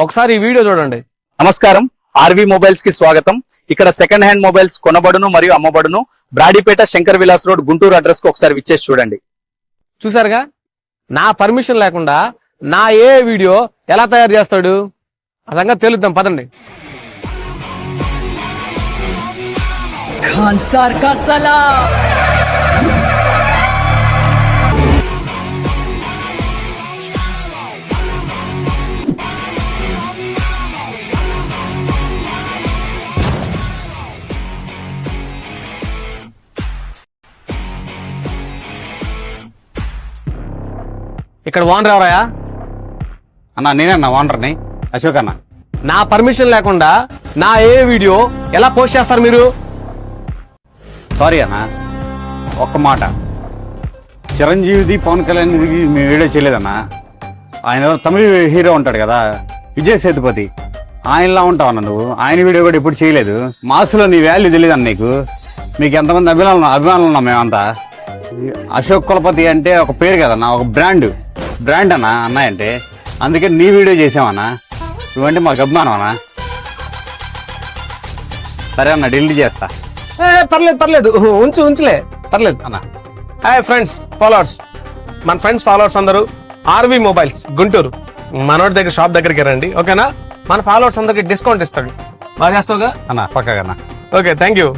ఒకసారి ఈ వీడియో చూడండి. నమస్కారం, ఆర్వి మొబైల్స్ కి స్వాగతం. ఇక్కడ సెకండ్ హ్యాండ్ మొబైల్స్ కొనబడును మరియు అమ్మబడును. బ్రాడీపేట శంకర్ విలాస్ రోడ్ గుంటూరు అడ్రస్ కు ఒకసారి విచ్చేసి చూడండి. చూసారుగా, నా పర్మిషన్ లేకుండా నా ఏ వీడియో ఎలా తయారు చేస్తాడు ఆ సంగతి తెలుద్దాం, పదండి. खान सार का सलाम। ఇక్కడ ఓనర్ ఎవరయ్యా? అన్నా నేనన్నా ఓనర్ని, అశోక్ అన్న. నా పర్మిషన్ లేకుండా నా ఏ వీడియో ఎలా పోస్ట్ చేస్తారు మీరు? సారీ అన్న, ఒక్క మాట, చిరంజీవిది పవన్ కళ్యాణ్ మేము వీడియో చేయలేదన్నా. ఆయన తమిళ హీరో ఉంటాడు కదా, విజయ్ సేతుపతి, ఆయనలా ఉంటావు అన్న నువ్వు. ఆయన వీడియో కూడా ఎప్పుడు చేయలేదు. మాసులో నీ వాల్యూ తెలియదు అన్న నీకు. మీకు ఎంతమంది అభిమానులు ఉన్నాం మేమంతా. అశోక్ కులపతి అంటే ఒక పేరు కదన్నా, ఒక బ్రాండ్ అన్న అన్నయ్య అంటే. అందుకే నీ వీడియో చేసామన్నా. నువ్వంటే మాకు అభిమానం అన్నా. సరే అన్న, డిలీట్ చేస్తా. పర్లేదు ఉంచులే, పర్లేదు అన్న. హాయ్ ఫ్రెండ్స్, ఫాలోవర్స్, మన ఫ్రెండ్స్ ఫాలోవర్స్ అందరూ ఆర్వి మొబైల్స్ గుంటూరు మనోడి దగ్గర షాప్ దగ్గరికి రండి, ఓకేనా? మన ఫాలోవర్స్ అందరికి డిస్కౌంట్ ఇస్తాడు. బాగా చేస్తావుగా అన్న? పక్కగా అన్న. Okay, thank you.